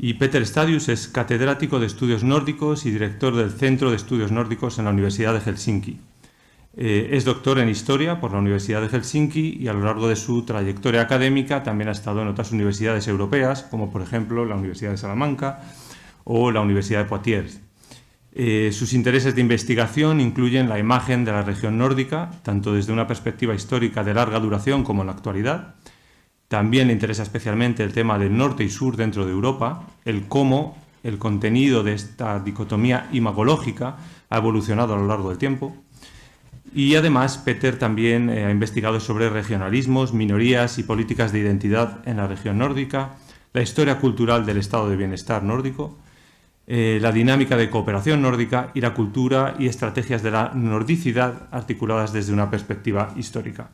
Y Peter Stadius es catedrático de Estudios Nórdicos y director del Centro de Estudios Nórdicos en la Universidad de Helsinki. Es doctor en Historia por la Universidad de Helsinki y a lo largo de su trayectoria académica también ha estado en otras universidades europeas, como por ejemplo la Universidad de Salamanca o la Universidad de Poitiers. Sus intereses de investigación incluyen la imagen de la región nórdica, tanto desde una perspectiva histórica de larga duración como en la actualidad. También le interesa especialmente el tema del norte y sur dentro de Europa, el cómo el contenido de esta dicotomía imagológica ha evolucionado a lo largo del tiempo. Y además, Peter también ha investigado sobre regionalismos, minorías y políticas de identidad en la región nórdica, la historia cultural del estado de bienestar nórdico, la dinámica de cooperación nórdica y la cultura y estrategias de la nordicidad articuladas desde una perspectiva histórica.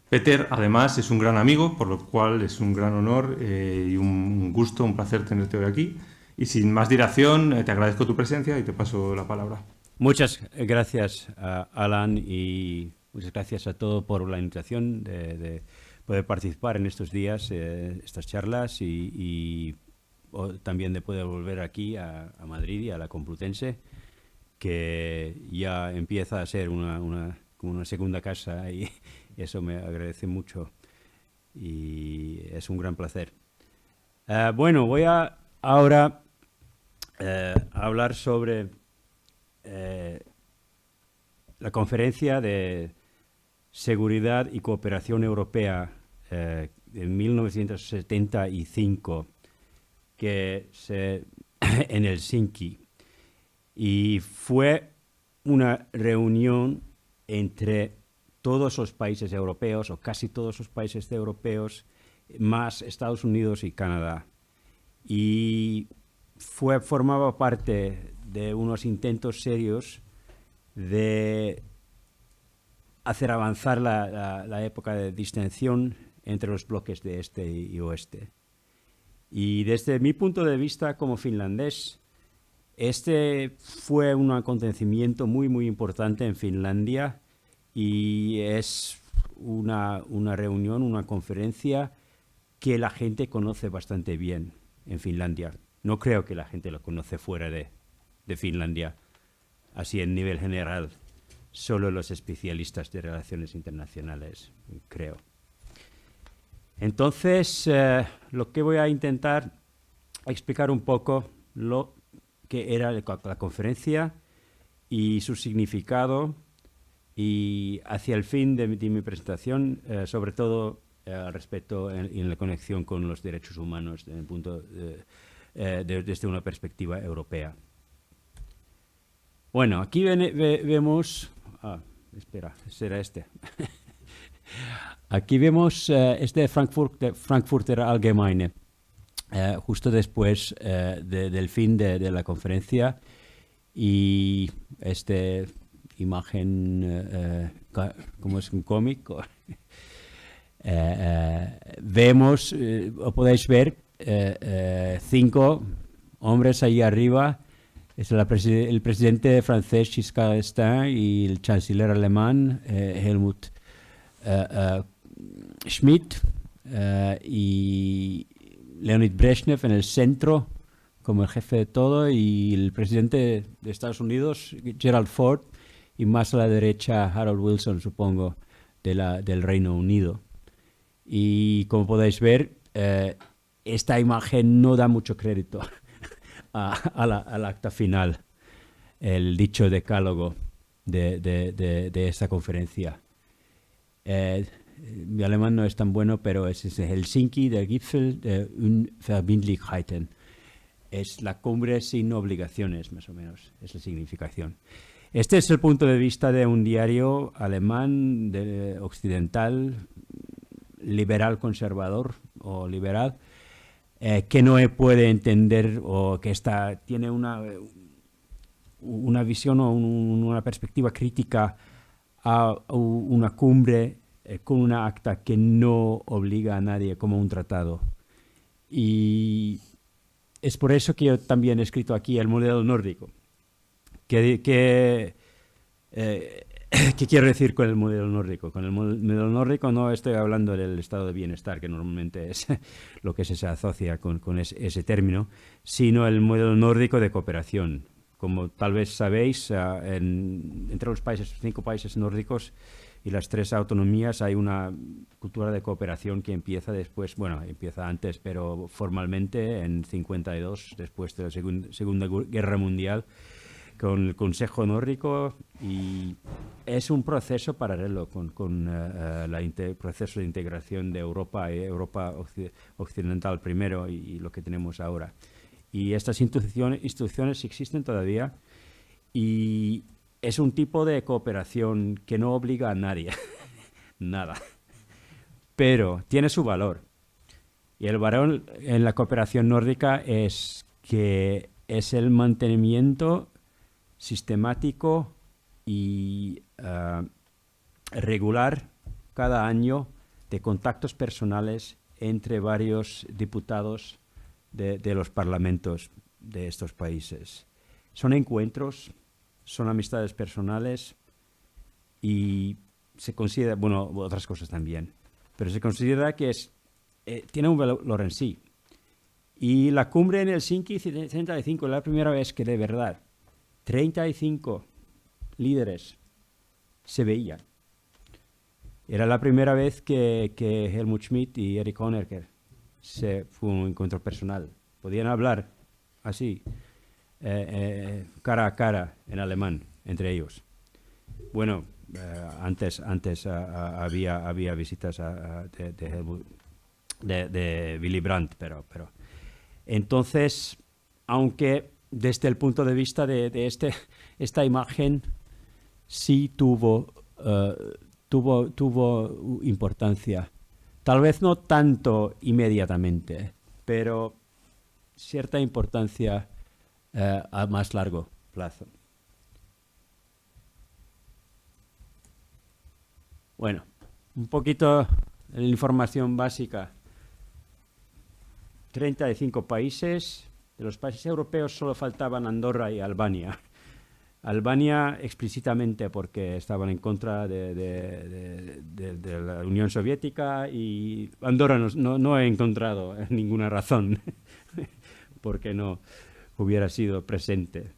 Peter, además, es un gran amigo, por lo cual es un gran honor y un gusto, un placer tenerte hoy aquí. Y sin más dilación, te agradezco tu presencia y te paso la palabra. Muchas gracias, Alan, y muchas gracias a todos por la invitación de poder participar en estos días, estas charlas, y también de poder volver aquí a Madrid y a la Complutense, que ya empieza a ser como una segunda casa, y eso me agradece mucho y es un gran placer. Bueno, voy a ahora hablar sobre la Conferencia de Seguridad y Cooperación Europea de 1975 en Helsinki, y fue una reunión entre todos los países europeos, o casi todos los países europeos, más Estados Unidos y Canadá, y formaba parte de unos intentos serios de hacer avanzar la época de distensión entre los bloques de este y oeste. Y desde mi punto de vista como finlandés, este fue un acontecimiento muy, muy importante en Finlandia, y es una reunión, una conferencia que la gente conoce bastante bien en Finlandia. No creo que la gente lo conoce fuera de Finlandia, así en nivel general. Solo los especialistas de relaciones internacionales, creo. Entonces, lo que voy a intentar explicar un poco lo que era la conferencia y su significado, y hacia el fin de mi presentación, sobre todo al respecto en la conexión con los derechos humanos desde una perspectiva europea. Bueno, aquí vemos... espera, será este. Aquí vemos este Frankfurter Allgemeine, justo después del fin de la conferencia, y esta imagen, como es un cómic, vemos, o podéis ver, 5 hombres ahí arriba. Es el presidente francés Giscard d'Estaing y el chanciller alemán Helmut Schmidt, y Leonid Brezhnev en el centro como el jefe de todo, y el presidente de Estados Unidos Gerald Ford, y más a la derecha Harold Wilson, supongo, del Reino Unido. Y como podéis ver, esta imagen no da mucho crédito al acta final, el dicho decálogo de esta conferencia. Mi alemán no es tan bueno, pero es Helsinki, der Gipfel der Unverbindlichkeiten. Es la cumbre sin obligaciones, más o menos, es la significación. Este es el punto de vista de un diario alemán occidental, liberal conservador o liberal, que no puede entender, o que tiene una visión o una perspectiva crítica a una cumbre con una acta que no obliga a nadie, como un tratado. Y es por eso que yo también he escrito aquí el modelo nórdico, que ¿Qué quiero decir con el modelo nórdico? Con el modelo nórdico no estoy hablando del estado de bienestar, que normalmente es lo que se asocia con ese término, sino el modelo nórdico de cooperación. Como tal vez sabéis, entre los 5 países nórdicos y las 3 autonomías hay una cultura de cooperación que empieza después, bueno, empieza antes, pero formalmente en 52, después de la Segunda Guerra Mundial, con el Consejo Nórdico, y es un proceso paralelo con el proceso de integración de Europa y Europa occidental primero y lo que tenemos ahora. Y estas instituciones existen todavía y es un tipo de cooperación que no obliga a nadie, nada, pero tiene su valor. Y el valor en la cooperación nórdica es que es el mantenimiento sistemático y regular cada año de contactos personales entre varios diputados de los parlamentos de estos países. Son encuentros, son amistades personales y se considera, bueno, otras cosas también, pero se considera que tiene un valor en sí. Y la cumbre en Helsinki 75 es la primera vez que de verdad 35 líderes se veían. Era la primera vez que Helmut Schmidt y Erich Honecker fue un encuentro personal. Podían hablar así, cara a cara en alemán, entre ellos. Bueno, antes había visitas de Willy Brandt, pero entonces, aunque desde el punto de vista de esta imagen sí tuvo importancia. Tal vez no tanto inmediatamente, pero cierta importancia a más largo plazo. Bueno, un poquito de información básica. 35 países. De los países europeos solo faltaban Andorra y Albania. Albania explícitamente porque estaban en contra de la Unión Soviética, y Andorra no he encontrado ninguna razón porque no hubiera sido presente.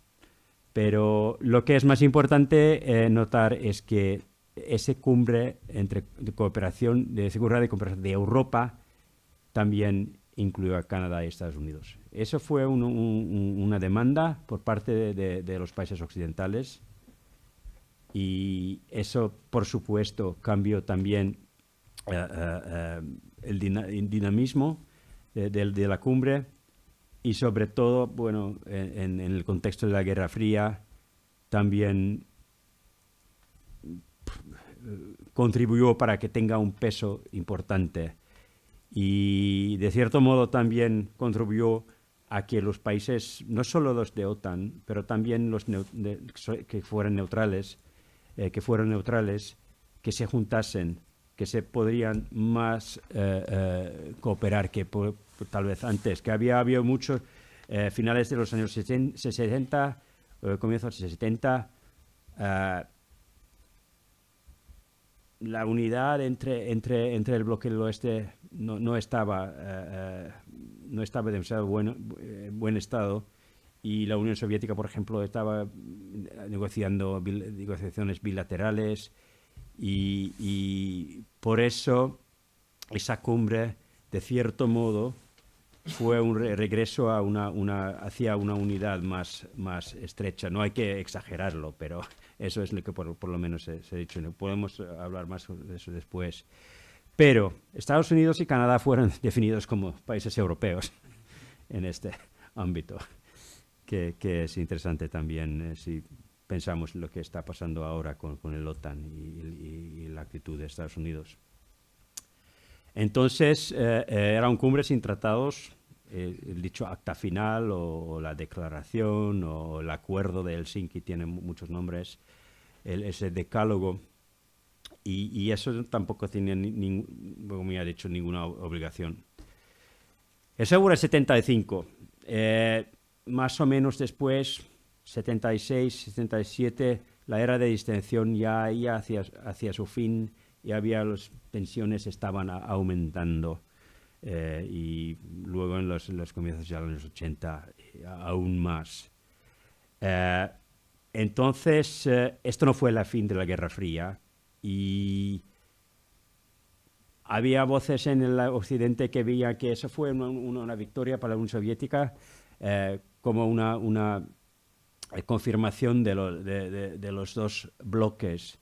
Pero lo que es más importante notar es que esa cumbre de cooperación, de seguridad y cooperación de Europa también incluyó a Canadá y Estados Unidos. Eso fue una demanda por parte de los países occidentales, y eso, por supuesto, cambió también el dinamismo de la cumbre, y sobre todo, bueno, en el contexto de la Guerra Fría, también contribuyó para que tenga un peso importante. Y de cierto modo también contribuyó a que los países, no solo los de OTAN, pero también los que fueran neutrales, que se juntasen, que se podrían más cooperar que tal vez antes, que había mucho, finales de los años 60, comienzos de 70, la unidad entre el bloque del oeste no estaba de demasiado buen estado, y la Unión Soviética, por ejemplo, estaba negociando negociaciones bilaterales, y por eso esa cumbre, de cierto modo, fue un regreso hacia una unidad más estrecha. No hay que exagerarlo, pero eso es lo que por lo menos se ha dicho. Podemos hablar más de eso después. Pero Estados Unidos y Canadá fueron definidos como países europeos en este ámbito, que es interesante también si pensamos lo que está pasando ahora con el OTAN y la actitud de Estados Unidos. Entonces, era un cumbre sin tratados, el dicho acta final o la declaración o el acuerdo de Helsinki, tiene muchos nombres, ese decálogo, y eso tampoco tenía, como me ha dicho, ninguna obligación. Ese hubo el 75, más o menos después, 76, 77, la era de distensión ya hacia su fin y las tensiones estaban aumentando. Y luego en los comienzos de los años 80 aún más. Entonces, esto no fue el fin de la Guerra Fría y había voces en el occidente que veían que eso fue una victoria para la Unión Soviética, como una confirmación de los dos bloques.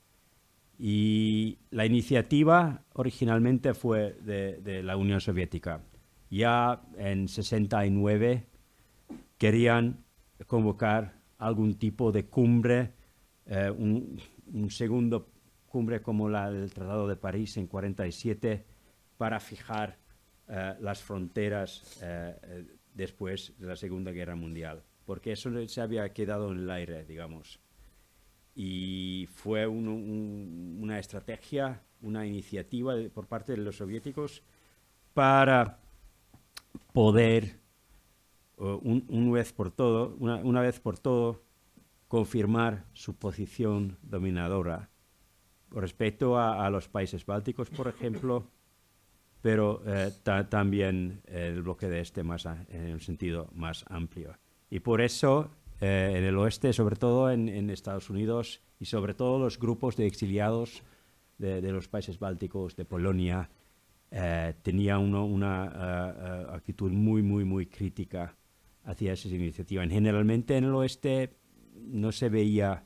Y la iniciativa originalmente fue de la Unión Soviética. Ya en 69 querían convocar algún tipo de cumbre, un segundo cumbre como el Tratado de París en 47, para fijar las fronteras después de la Segunda Guerra Mundial, porque eso se había quedado en el aire, digamos. Y fue una estrategia, una iniciativa por parte de los soviéticos para poder, una vez por todo, confirmar su posición dominadora respecto a los países bálticos, por ejemplo, pero también el bloque de este en un sentido más amplio. Y por eso, en el oeste, sobre todo en Estados Unidos, y sobre todo los grupos de exiliados de los países bálticos, de Polonia, tenía una actitud muy crítica hacia esas iniciativas. Generalmente en el oeste no se veía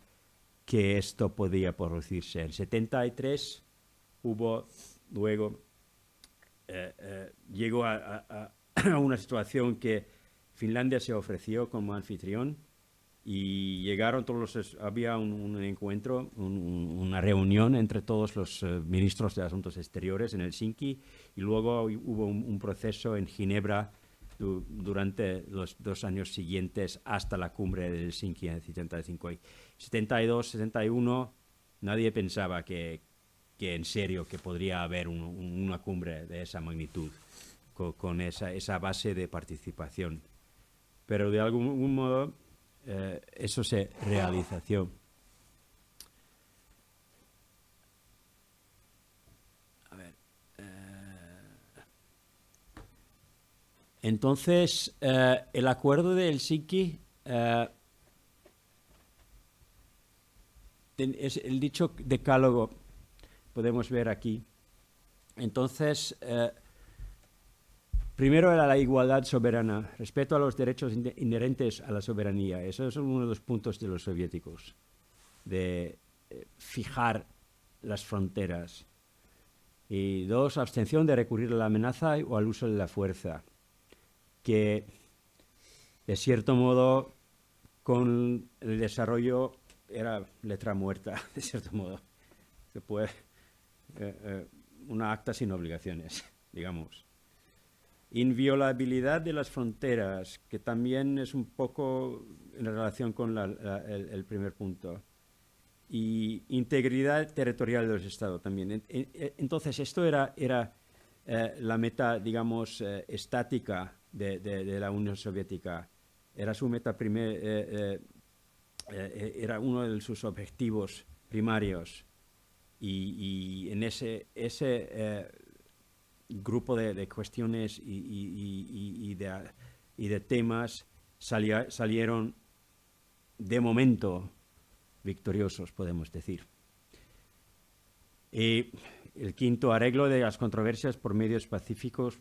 que esto podía producirse. En 73 llegó a una situación que Finlandia se ofreció como anfitrión y llegaron había un encuentro, una reunión entre todos los ministros de Asuntos Exteriores en Helsinki, y luego hubo un proceso en Ginebra durante los 2 años siguientes hasta la cumbre de Helsinki en el 75. 72, 71, nadie pensaba que en serio que podría haber una cumbre de esa magnitud con esa base de participación. Pero de algún modo eso se realizó. Entonces, el acuerdo de Helsinki es el dicho decálogo, podemos ver aquí. Entonces, primero era la igualdad soberana, respeto a los derechos inherentes a la soberanía. Eso es uno de los puntos de los soviéticos, de fijar las fronteras. Y 2, abstención de recurrir a la amenaza o al uso de la fuerza, que de cierto modo con el desarrollo era letra muerta, de cierto modo. Se puede, una acta sin obligaciones, digamos. Inviolabilidad de las fronteras, que también es un poco en relación con el primer punto. Y integridad territorial de los estados también. Entonces, esto era la meta, digamos, estática de la Unión Soviética. Era su meta era uno de sus objetivos primarios. Y en ese grupo de cuestiones y de temas salieron de momento victoriosos, podemos decir. Y el quinto, arreglo de las controversias por medios pacíficos.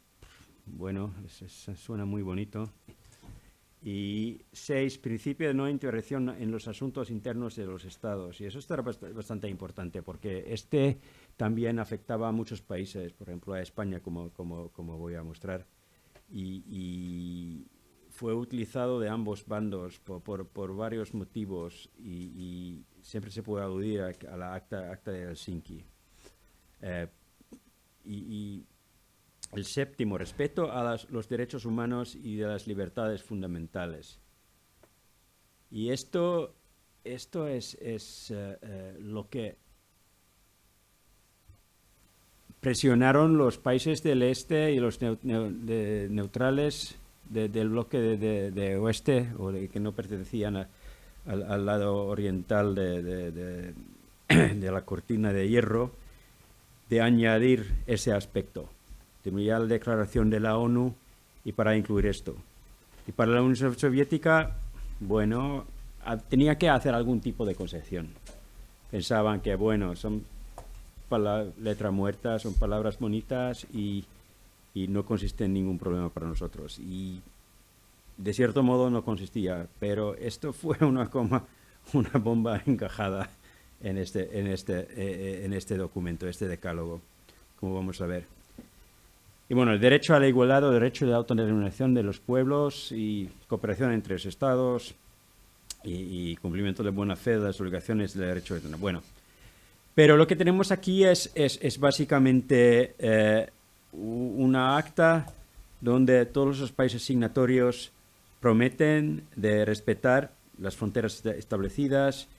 Bueno, eso suena muy bonito. Y 6, principio de no intervención en los asuntos internos de los estados. Y eso está bastante importante, porque también afectaba a muchos países, por ejemplo a España, como voy a mostrar. Y fue utilizado de ambos bandos por varios motivos, y siempre se puede aludir a la acta de Helsinki. Y el séptimo, respeto a los derechos humanos y de las libertades fundamentales. Y esto es lo que presionaron los países del este y los neutrales del bloque de oeste, o que no pertenecían al lado oriental de la cortina de hierro, de añadir ese aspecto, de mirar la declaración de la ONU y para incluir esto. Y para la Unión Soviética, bueno, tenía que hacer algún tipo de concesión. Pensaban que, bueno, son letras muertas, son palabras bonitas y no consiste en ningún problema para nosotros. Y de cierto modo no consistía, pero esto fue una bomba encajada en este documento, este decálogo, como vamos a ver. Y bueno, el derecho a la igualdad, el derecho de la autodeterminación de los pueblos y cooperación entre los estados y cumplimiento de buena fe de las obligaciones del derecho de... Bueno, pero lo que tenemos aquí es básicamente una acta donde todos los países signatorios prometen de respetar las fronteras establecidas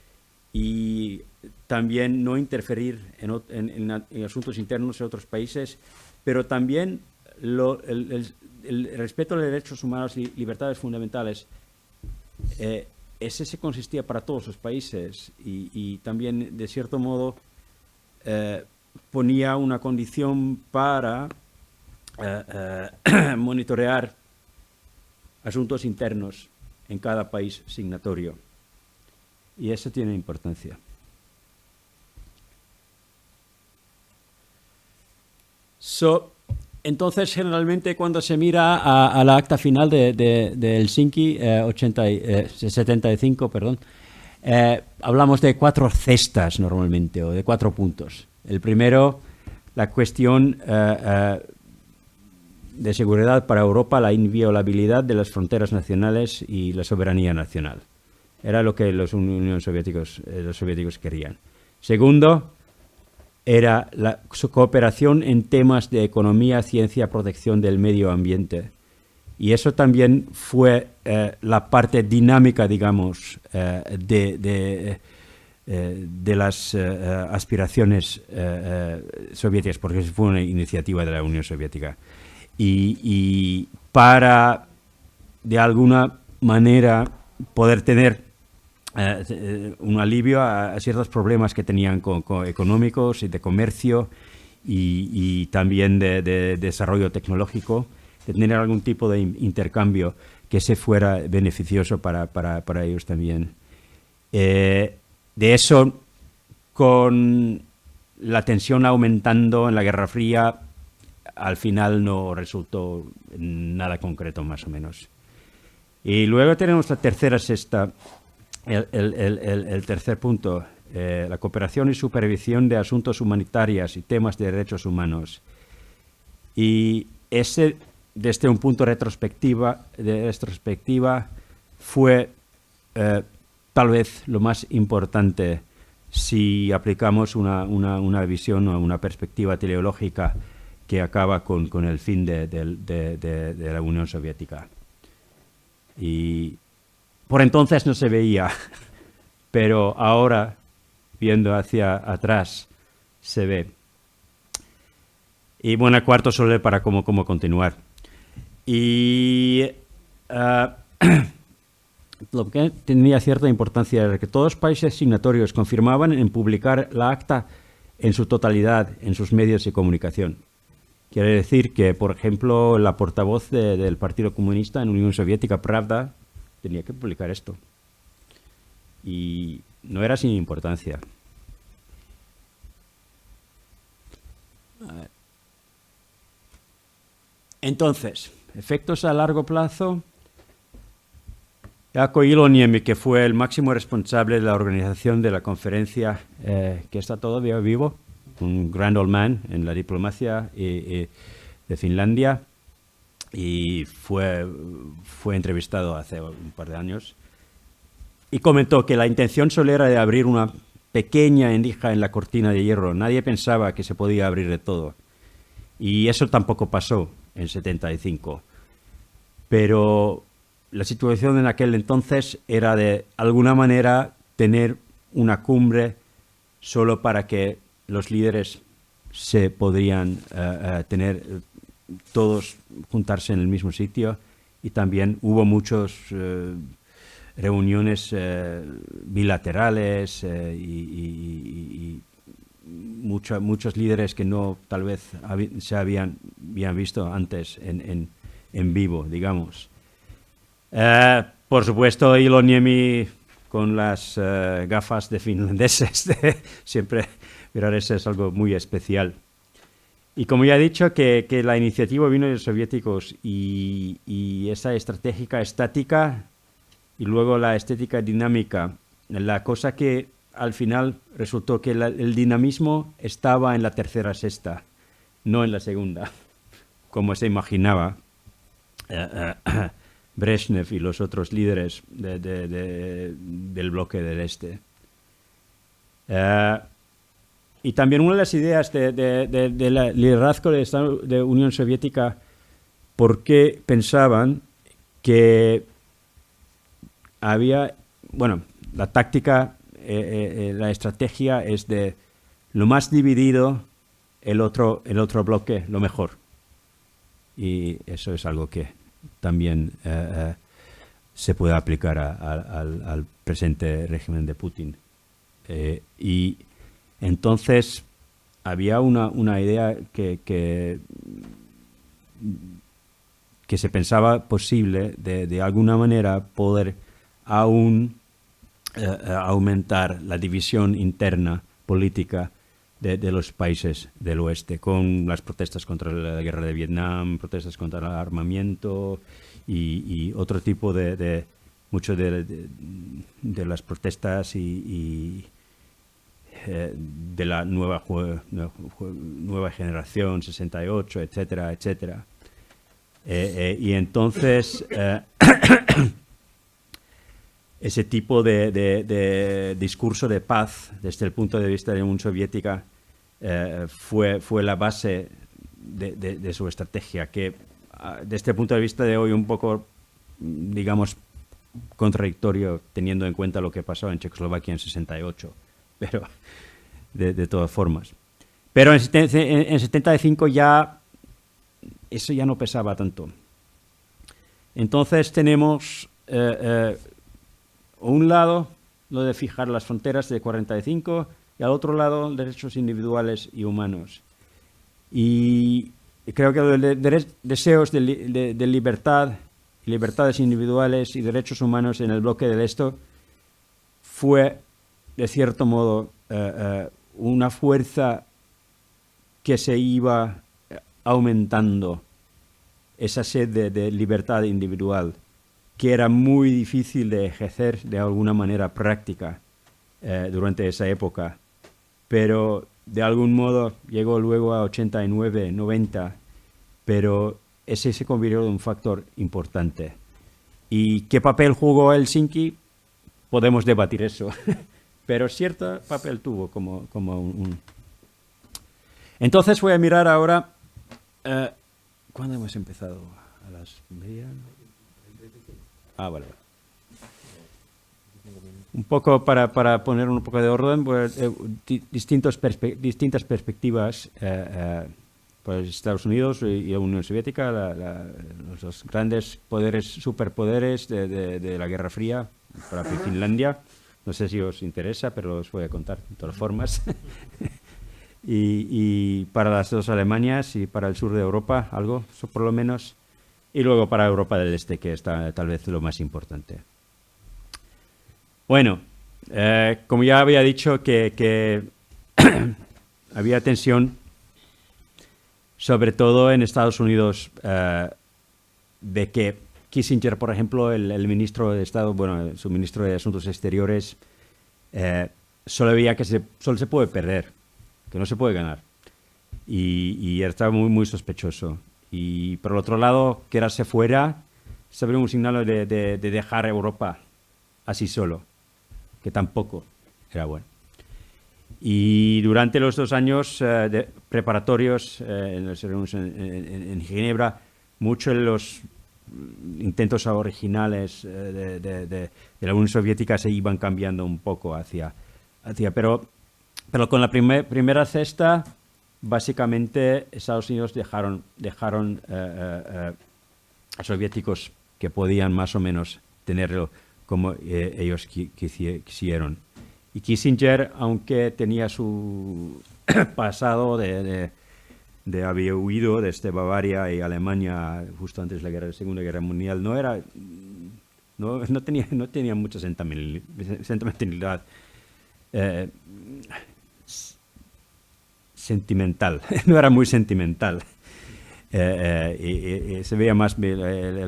y también no interferir en asuntos internos de otros países, pero también el respeto a los derechos humanos y libertades fundamentales. Ese se consistía para todos los países y también, de cierto modo, ponía una condición para monitorear asuntos internos en cada país signatorio. Y eso tiene importancia. Entonces, generalmente, cuando se mira a la acta final de Helsinki 75, hablamos de 4 cestas normalmente, o de 4 puntos. El primero, la cuestión de seguridad para Europa, la inviolabilidad de las fronteras nacionales y la soberanía nacional. Era lo que los soviéticos querían. Segundo, era su cooperación en temas de economía, ciencia, protección del medio ambiente. Y eso también fue la parte dinámica, digamos, de las aspiraciones soviéticas, porque fue una iniciativa de la Unión Soviética. Y para, de alguna manera, poder tener un alivio a ciertos problemas que tenían económicos y de comercio y también de desarrollo tecnológico, de tener algún tipo de intercambio que se fuera beneficioso para ellos también. De eso, con la tensión aumentando en la Guerra Fría, al final no resultó nada concreto, más o menos. Y luego tenemos la tercera cesta, el tercer punto, la cooperación y supervisión de asuntos humanitarios y temas de derechos humanos. Y ese, desde un punto de retrospectiva, fue tal vez lo más importante si aplicamos una visión o una perspectiva teleológica que acaba con el fin de la Unión Soviética. Y por entonces no se veía, pero ahora, viendo hacia atrás, se ve. Y bueno, cuarto solo para cómo continuar. Y lo que tenía cierta importancia era que todos los países signatorios confirmaban en publicar la acta en su totalidad en sus medios de comunicación. Quiere decir que, por ejemplo, la portavoz del Partido Comunista en la Unión Soviética, Pravda, tenía que publicar esto. Y no era sin importancia. Entonces, efectos a largo plazo. Jaakko Iloniemi, que fue el máximo responsable de la organización de la conferencia, que está todavía vivo, un grand old man en la diplomacia de Finlandia, y fue entrevistado hace un par de años, y comentó que la intención solo era de abrir una pequeña endija en la cortina de hierro. Nadie pensaba que se podía abrir de todo. Y eso tampoco pasó en 75. Pero la situación en aquel entonces era de alguna manera tener una cumbre solo para que los líderes se podrían tener todos juntarse en el mismo sitio, y también hubo muchos reuniones bilaterales y muchos líderes que no tal vez se habían visto antes en vivo, digamos. Por supuesto, Iloniemi con las gafas de finlandeses, siempre mirar eso es algo muy especial. Y como ya he dicho, que la iniciativa vino de los soviéticos y esa estratégica estática y luego la estética dinámica, la cosa que al final resultó que el dinamismo estaba en la tercera sexta, no en la segunda, como se imaginaba Brezhnev y los otros líderes del bloque del Este. Y también una de las ideas del liderazgo de Unión Soviética, por qué pensaban que había, bueno, la táctica, la estrategia es de lo más dividido, el otro bloque, lo mejor. Y eso es algo que también se puede aplicar al presente régimen de Putin. Y entonces había una idea que se pensaba posible de alguna manera poder aún aumentar la división interna política de los países del oeste, con las protestas contra la guerra de Vietnam, protestas contra el armamento y otro tipo mucho de las protestas y de la nueva generación, 68, etcétera, etcétera. Y entonces ese tipo de discurso de paz, desde el punto de vista de la Unión Soviética, fue la base de su estrategia, que desde el punto de vista de hoy un poco, digamos, contradictorio, teniendo en cuenta lo que pasó en Checoslovaquia en 68, pero de todas formas. Pero en 75 ya eso ya no pesaba tanto. Entonces tenemos a un lado lo de fijar las fronteras de 45 y al otro lado derechos individuales y humanos. Y creo que los deseos de libertad, libertades individuales y derechos humanos en el bloque del Este fue, de cierto modo, una fuerza que se iba aumentando, esa sed de libertad individual, que era muy difícil de ejercer de alguna manera práctica durante esa época, pero de algún modo llegó luego a 89, 90, pero ese se convirtió en un factor importante. ¿Y qué papel jugó Helsinki? Podemos debatir eso, pero cierto papel tuvo como un... Entonces voy a mirar ahora... ¿Cuándo hemos empezado? ¿A las media? Vale. Un poco para poner un poco de orden, pues, distintas perspectivas, pues Estados Unidos y la Unión Soviética, los grandes poderes, superpoderes de la Guerra Fría, para Finlandia. No sé si os interesa, pero os voy a contar de todas formas. y para las dos Alemanias y para el sur de Europa, algo, por lo menos. Y luego para Europa del Este, que está tal vez lo más importante. Bueno, como ya había dicho que había tensión, sobre todo en Estados Unidos, de que Kissinger, por ejemplo, el ministro de Estado, bueno, su ministro de Asuntos Exteriores, solo veía que solo se puede perder, que no se puede ganar. Y estaba muy, muy sospechoso. Y por el otro lado, quedarse fuera, sería un signo de dejar Europa así solo, que tampoco era bueno. Y durante los 2 años preparatorios en Ginebra, muchos de los intentos originales de la Unión Soviética se iban cambiando un poco pero con la primera cesta, básicamente Estados Unidos dejaron a soviéticos que podían más o menos tenerlo como ellos quisieron. Y Kissinger, aunque tenía su pasado de haber huido desde Bavaria y Alemania justo antes de la Segunda Guerra Mundial, no tenía mucha sentimentalidad sentimental, no era muy sentimental. Y se veía más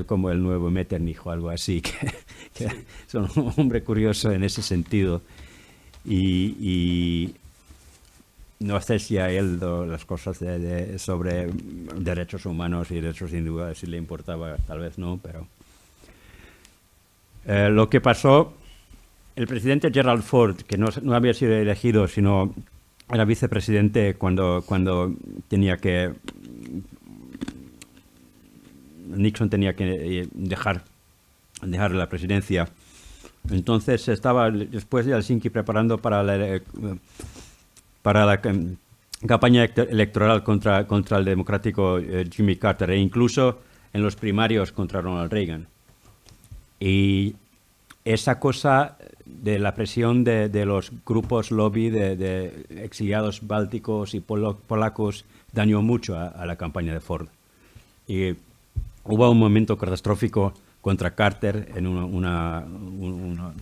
como el nuevo Metternich o algo así, que es un hombre curioso en ese sentido. Y no sé si a él las cosas sobre derechos humanos y derechos individuales si le importaba, tal vez no, pero lo que pasó, el presidente Gerald Ford, que no había sido elegido, sino era vicepresidente cuando Nixon tenía que dejar la presidencia. Entonces estaba después de Helsinki preparando para la campaña electoral contra el democrático Jimmy Carter e incluso en los primarios contra Ronald Reagan. Y esa cosa de la presión de los grupos lobby de exiliados bálticos y polacos dañó mucho a la campaña de Ford. Y hubo un momento catastrófico contra Carter en un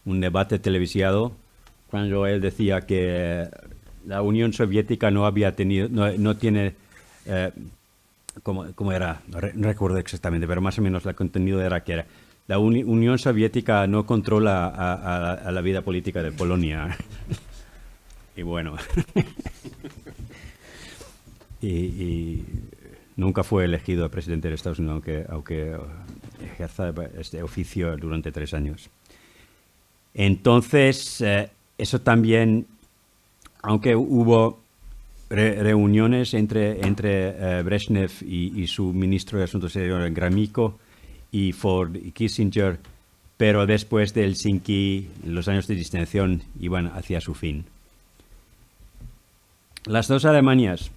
debate televisiado cuando él decía que la Unión Soviética no tiene, ¿cómo era? No recuerdo exactamente, pero más o menos el contenido era que la Unión Soviética no controla a la vida política de Polonia. Y bueno, y nunca fue elegido presidente de Estados Unidos, aunque ejerza este oficio durante 3 años. Entonces, eso también, aunque hubo reuniones entre Brezhnev y su ministro de Asuntos Exteriores, Gromyko, y Ford y Kissinger, pero después de Helsinki, los años de distensión iban hacia su fin. Las dos Alemanias,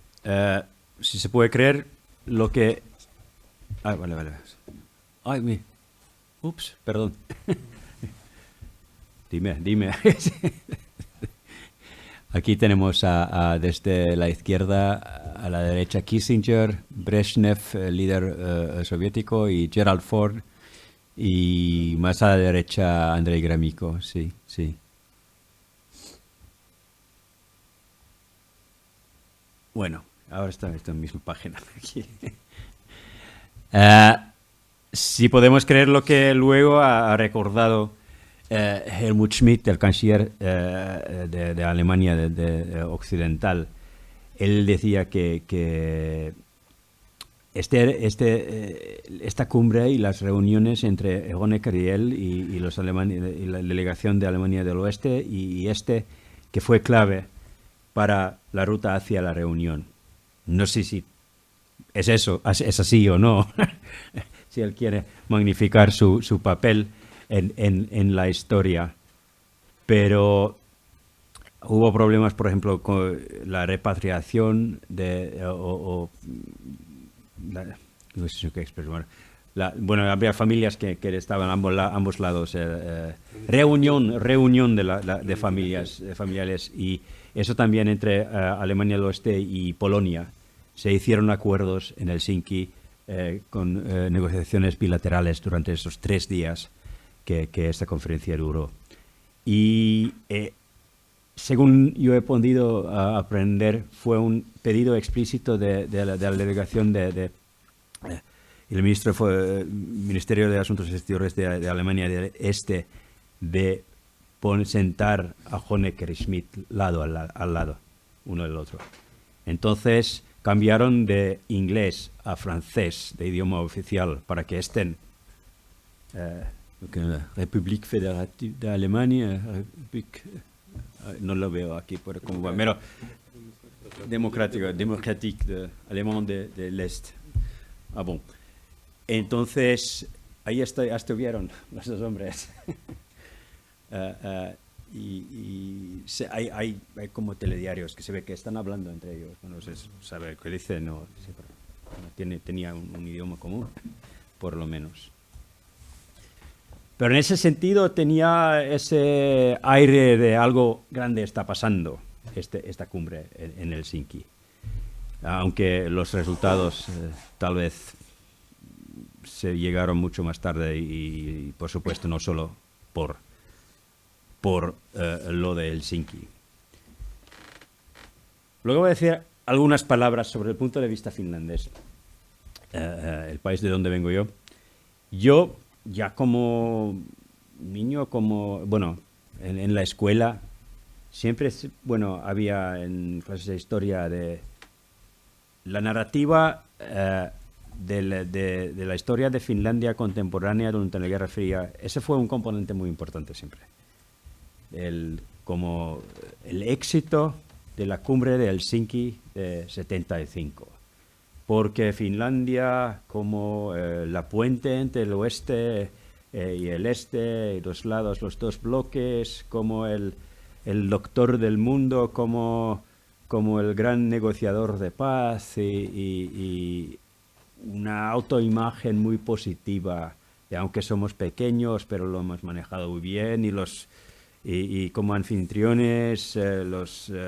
si se puede creer, lo que... vale. Ay, ups, perdón. Dime. Aquí tenemos desde la izquierda a la derecha Kissinger, Brezhnev, líder soviético, y Gerald Ford, y más a la derecha Andrei Gromyko, sí. Bueno, ahora está en la misma página. Aquí. Si podemos creer lo que luego ha recordado Helmut Schmidt, el canciller de Alemania occidental, él decía que esta cumbre y las reuniones entre Honecker y él y la delegación de Alemania del Oeste y que fue clave para la ruta hacia la reunión. No sé si es así o no, si él quiere magnificar su papel en la historia, pero hubo problemas, por ejemplo, con la repatriación no sé qué expresar. Bueno, había familias que estaban ambos lados. Reunión de familiares, y eso también entre Alemania del Oeste y Polonia. Se hicieron acuerdos en Helsinki con negociaciones bilaterales durante esos 3 días que esta conferencia duró. Y según yo he podido aprender, fue un pedido explícito de la delegación el Ministerio de Asuntos Exteriores de Alemania del Este de sentar a Honecker y Schmidt lado al lado, uno del otro. Entonces cambiaron de inglés a francés, de idioma oficial, para que estén República Federativa de Alemania, no lo veo aquí, pero democrático alemán del Este. Bon. Entonces, ahí estuvieron los 2 hombres. Hay como telediarios que se ve que están hablando entre ellos. No se sabe qué dicen, no, tenía un idioma común, por lo menos. Pero en ese sentido tenía ese aire de algo grande está pasando esta cumbre en Helsinki. Aunque los resultados tal vez se llegaron mucho más tarde y por supuesto no solo por lo de Helsinki. Luego voy a decir algunas palabras sobre el punto de vista finlandés, el país de donde vengo yo. Yo, ya como niño, en la escuela, siempre, había en clases de historia de la narrativa de la historia de Finlandia contemporánea durante la Guerra Fría. Ese fue un componente muy importante siempre. Como el éxito de la cumbre de Helsinki de 75. Porque Finlandia, como la puente entre el oeste y el este, y los lados, los dos bloques, como el doctor del mundo, como el gran negociador de paz y una autoimagen muy positiva, de aunque somos pequeños, pero lo hemos manejado muy bien, y como anfitriones, la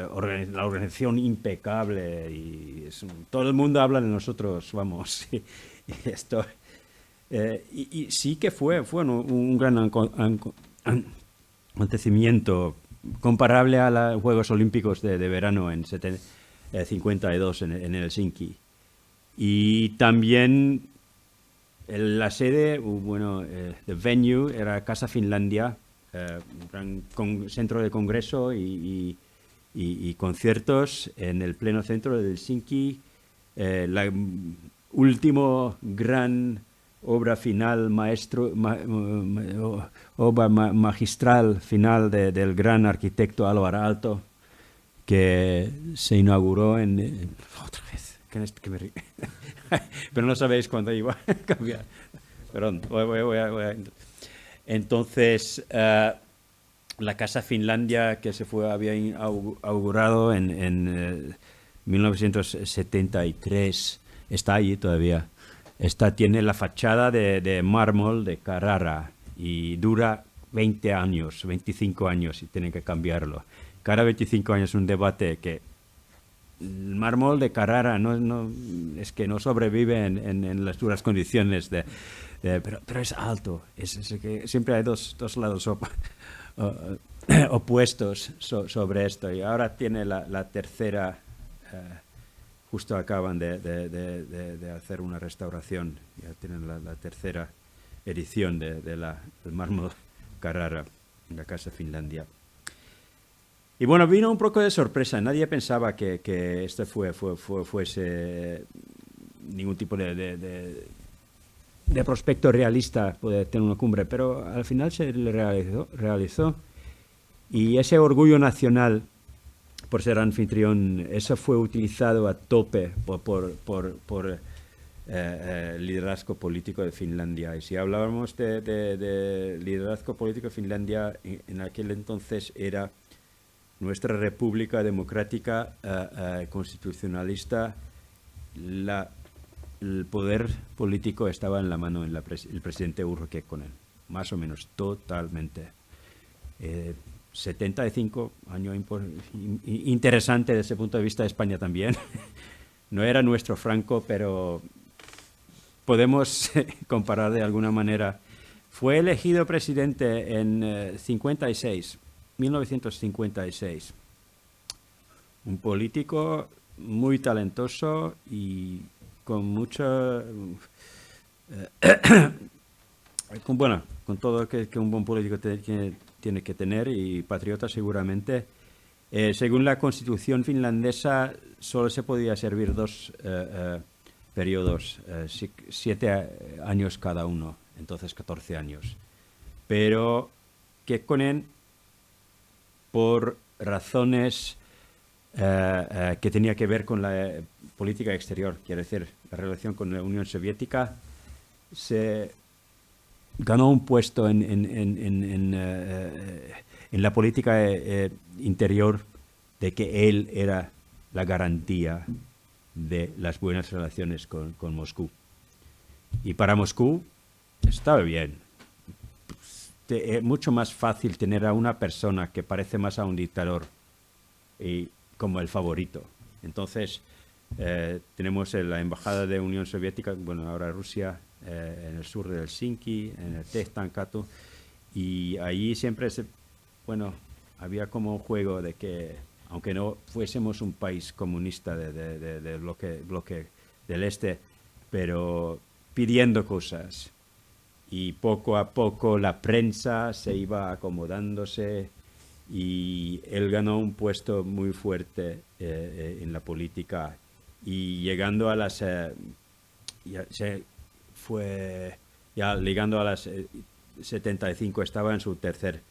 organización impecable, y todo el mundo habla de nosotros, vamos, y esto, y sí que fue un gran acontecimiento comparable a los Juegos Olímpicos de verano en 52 en Helsinki. Y también la sede, the venue era Casa Finlandia, un gran centro de congreso y conciertos en el pleno centro de Helsinki. La última gran obra final, obra magistral final del gran arquitecto Alvar Aalto, que se inauguró otra vez, pero no sabéis cuándo iba a cambiar. Perdón, voy a entonces, la Casa Finlandia que había inaugurado en 1973, está allí todavía. Tiene la fachada de mármol de Carrara y dura 20 años, 25 años y tienen que cambiarlo. Cada 25 años un debate que el mármol de Carrara es que no sobrevive en las duras condiciones pero es alto, es que siempre hay dos lados opuestos sobre esto, y ahora tiene la tercera, justo acaban de hacer una restauración, ya tienen la tercera edición del mármol Carrara en la Casa Finlandia. Y bueno, vino un poco de sorpresa, nadie pensaba que esto fuese ningún tipo de prospecto realista poder tener una cumbre, pero al final se realizó. Y ese orgullo nacional por ser anfitrión, eso fue utilizado a tope por el liderazgo político de Finlandia. Y si hablábamos de liderazgo político de Finlandia, en aquel entonces era nuestra república democrática constitucionalista, el poder político estaba en la mano del presidente Urho Kekkonen, más o menos totalmente. 75, año interesante desde ese punto de vista de España también. No era nuestro Franco, pero podemos comparar de alguna manera. Fue elegido presidente en 1956. Un político muy talentoso y con mucha... con todo que un buen político tiene que tener, y patriota seguramente. Según la constitución finlandesa, solo se podía servir 2 periodos, 7 años cada uno, entonces 14 años. Pero Kekkonen, por razones que tenía que ver con la política exterior, quiere decir, la relación con la Unión Soviética, se ganó un puesto en la política interior de que él era la garantía de las buenas relaciones con Moscú. Y para Moscú estaba bien. es mucho más fácil tener a una persona que parece más a un dictador y como el favorito. Entonces, tenemos la embajada de Unión Soviética, bueno, ahora Rusia, en el sur de Helsinki, en el Tehtaankaatu, y allí siempre había como un juego de que, aunque no fuésemos un país comunista de bloque del este, pero pidiendo cosas. Y poco a poco la prensa se iba acomodándose y él ganó un puesto muy fuerte en la política. Y llegando a las... llegando a las 75, estaba en su tercer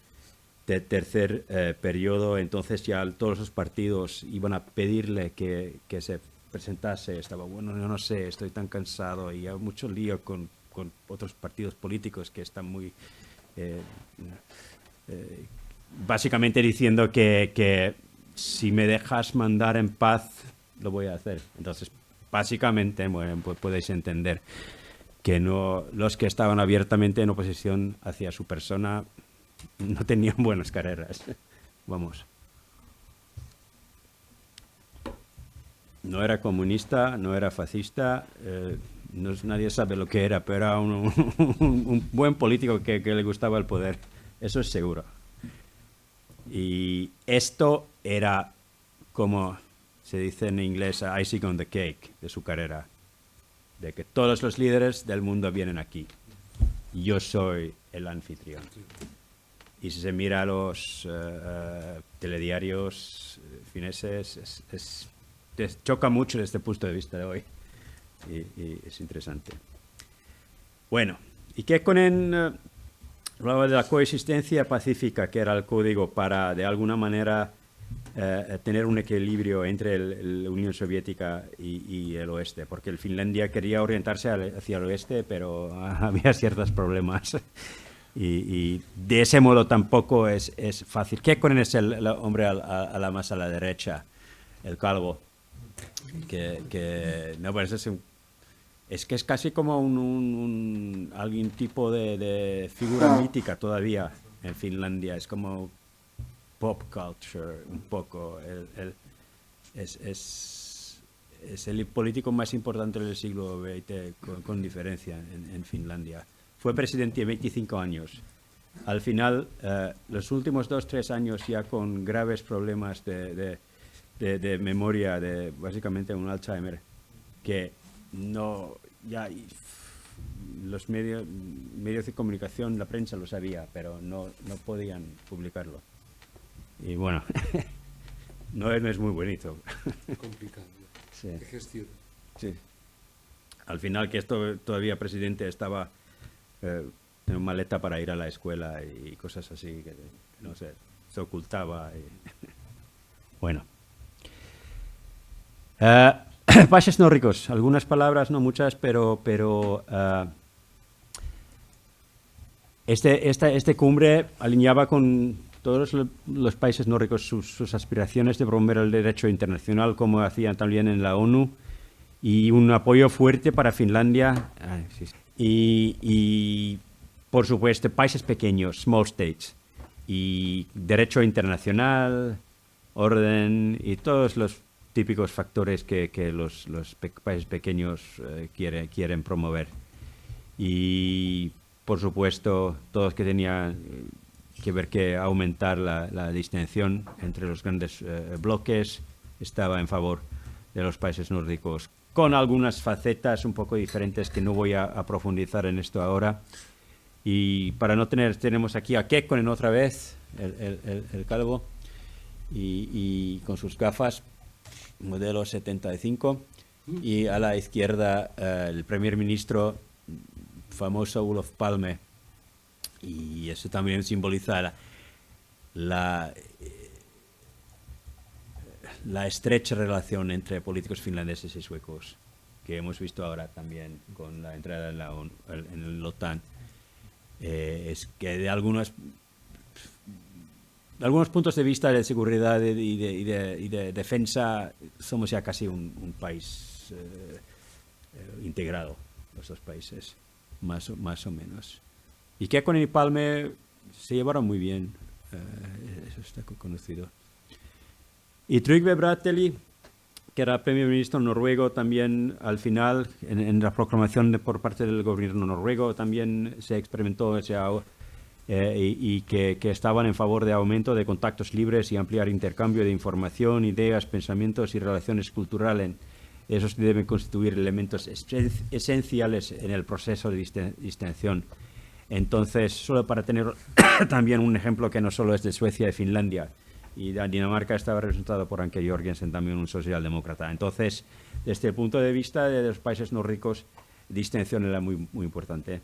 periodo, entonces ya todos los partidos iban a pedirle que se presentase. Estaba, bueno, yo no sé, estoy tan cansado y hay mucho lío con otros partidos políticos que están muy... básicamente diciendo que si me dejas mandar en paz, lo voy a hacer. Entonces, básicamente, bueno, pues podéis entender que los que estaban abiertamente en oposición hacia su persona no tenían buenas carreras. Vamos. No era comunista, no era fascista, nadie sabe lo que era, pero era un buen político que le gustaba el poder, eso es seguro. Y esto era, como se dice en inglés, icing on the cake de su carrera, de que todos los líderes del mundo vienen aquí. Yo soy el anfitrión. Y si se mira los telediarios fineses, choca mucho desde este punto de vista de hoy. Y es interesante. Bueno, ¿y qué con hablaba de la coexistencia pacífica, que era el código para, de alguna manera, tener un equilibrio entre la Unión Soviética y el oeste? Porque Finlandia quería orientarse hacia el oeste, pero había ciertos problemas. Y de ese modo tampoco es fácil. ¿Qué con ese el hombre más a la derecha, el calvo? Que no, pues es que es casi como algún tipo de figura mítica todavía en Finlandia. Es como pop culture un poco. Es el político más importante del siglo XX con diferencia en Finlandia. Fue presidente 25 años. Al final, los últimos 2-3 años ya con graves problemas de memoria, básicamente un Alzheimer, que los medios de comunicación, la prensa lo sabía, pero no podían publicarlo. Y bueno, no es muy bonito. Complicado. Sí. De gestión. Sí. Al final, que esto todavía presidente estaba en una maleta para ir a la escuela y cosas así, que no sé, se ocultaba. Bueno. Países nórdicos, algunas palabras, no muchas, pero este cumbre alineaba con todos los países nórdicos sus aspiraciones de promover el derecho internacional, como hacían también en la ONU, y un apoyo fuerte para Finlandia. Y por supuesto, países pequeños, small states, y derecho internacional, orden y todos los típicos factores que los países pequeños quieren promover. Y, por supuesto, todos que tenían que ver que aumentar la distinción entre los grandes bloques estaba en favor de los países nórdicos, con algunas facetas un poco diferentes que no voy a profundizar en esto ahora. Y para no tenemos aquí a Kekkonen otra vez, el calvo, y con sus gafas, modelo 75, y a la izquierda el primer ministro famoso Olof Palme, y eso también simboliza la estrecha relación entre políticos finlandeses y suecos, que hemos visto ahora también con la entrada en la OTAN. Es que de algunos puntos de vista de seguridad y de defensa somos ya casi un país integrado, los dos países, más o menos. Y Kekkonen y Palme se llevaron muy bien, eso está conocido. Y Trygve Bratteli, que era primer ministro noruego, también al final, en la proclamación por parte del gobierno noruego, también se experimentó y que estaban en favor de aumento de contactos libres y ampliar intercambio de información, ideas, pensamientos y relaciones culturales. Esos deben constituir elementos esenciales en el proceso de distensión. Entonces, solo para tener también un ejemplo que no solo es de Suecia y Finlandia, y Dinamarca estaba representado por Anke Jørgensen, también un socialdemócrata. Entonces, desde el punto de vista de los países nórdicos, distensión era muy, muy importante.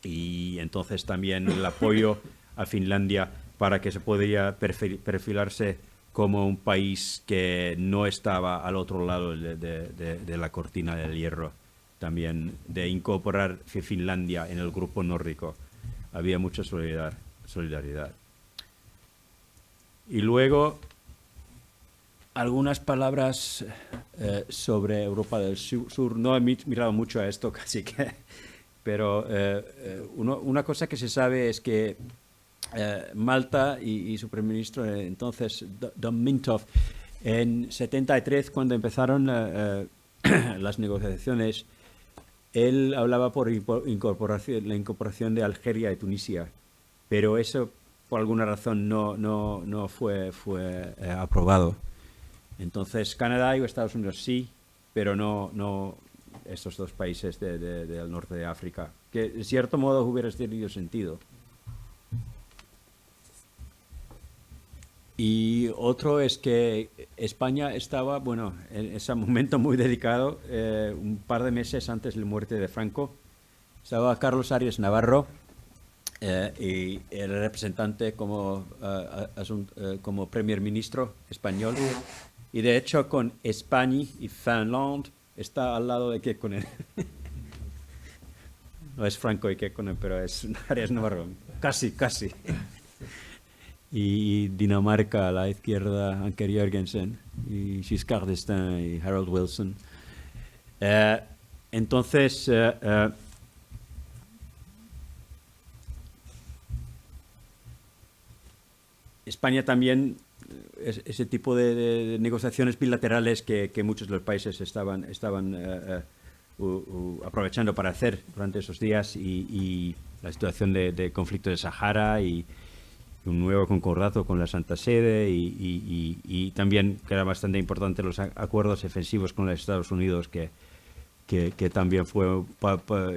Y entonces también el apoyo a Finlandia para que se podía perfilarse como un país que no estaba al otro lado de la cortina del hierro, también de incorporar Finlandia en el grupo nórdico. Había mucha solidaridad. Y luego, algunas palabras sobre Europa del Sur. No he mirado mucho a esto, casi que... Pero una cosa que se sabe es que Malta y su primer ministro entonces, Don Mintoff, en 73, cuando empezaron las negociaciones, él hablaba por la incorporación de Algeria y Tunisia, pero eso por alguna razón no fue aprobado. Entonces Canadá y Estados Unidos sí, pero no estos dos países del norte de África, que de cierto modo hubiera tenido sentido. Y otro es que España estaba, bueno, en ese momento muy delicado, un par de meses antes de la muerte de Franco, estaba Carlos Arias Navarro, y el representante como primer ministro español, y de hecho con España y Finlandia está al lado de Kekkonen. No es Franco y Kekkonen, pero es Arias Navarro, casi. Y Dinamarca a la izquierda, Anke Jørgensen, y Giscard d'Estaing y Harold Wilson. Entonces, España también, ese tipo de negociaciones bilaterales que muchos de los países estaban aprovechando para hacer durante esos días, y la situación de conflicto de Sahara y un nuevo concordato con la Santa Sede, y también que era bastante importante los acuerdos defensivos con los Estados Unidos, que también fue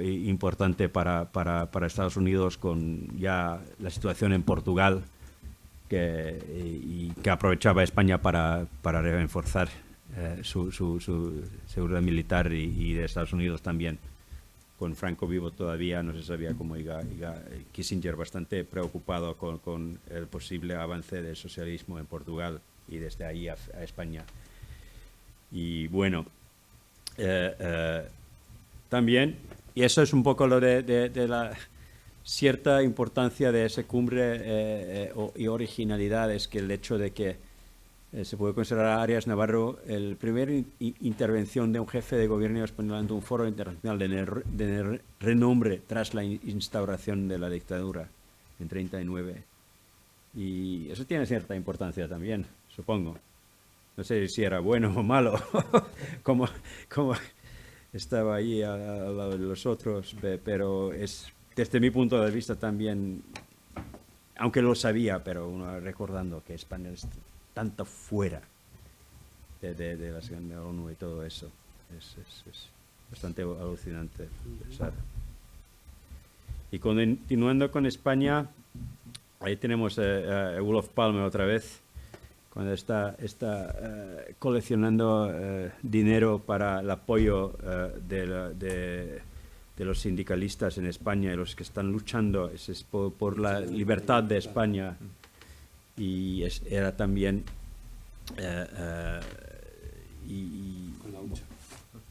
importante para Estados Unidos, con ya la situación en Portugal, que aprovechaba España para reforzar su seguridad militar, y de Estados Unidos también. Con Franco vivo todavía no se sabía cómo iba. Kissinger bastante preocupado con el posible avance del socialismo en Portugal, y desde ahí a España. Y bueno, también, y eso es un poco lo de la cierta importancia de esa cumbre y originalidad, es que el hecho de que se puede considerar a Arias Navarro el primer intervención de un jefe de gobierno español ante un foro internacional de renombre tras la instauración de la dictadura en 1939. Y eso tiene cierta importancia también, supongo. No sé si era bueno o malo, como estaba ahí al lado de los otros, pero es, desde mi punto de vista también, aunque lo sabía, pero uno recordando que España es tanto fuera de la ONU y todo eso, es bastante alucinante pensar. Y continuando con España, ahí tenemos a Olof Palme otra vez, cuando está coleccionando dinero para el apoyo de los sindicalistas en España y los que están luchando por la libertad de España. Y era también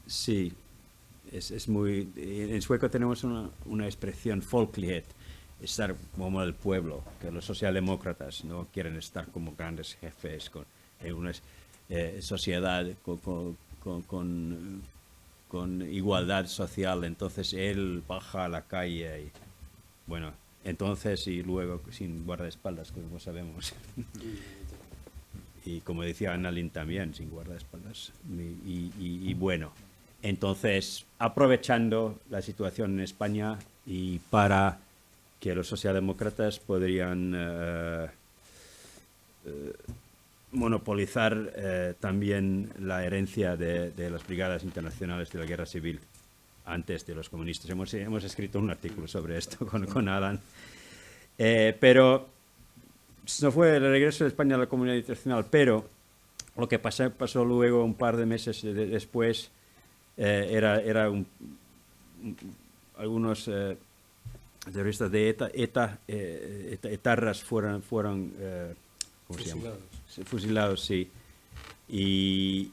sí, es muy, en sueco tenemos una expresión, folklighet, estar como el pueblo, que los socialdemócratas no quieren estar como grandes jefes con una sociedad con igualdad social. Entonces él baja a la calle y, bueno, entonces, y luego sin guardaespaldas, como sabemos. Y como decía Annalyn también, sin guardaespaldas. Y bueno, entonces, aprovechando la situación en España y para que los socialdemócratas podrían monopolizar también la herencia de las brigadas internacionales de la guerra civil antes de los comunistas. Hemos escrito un artículo sobre esto con Alan. Pero no fue el regreso de España a la comunidad internacional, pero lo que pasó luego, un par de meses después, algunos terroristas de etarras fueron ¿cómo se llama? Fusilados, sí. Y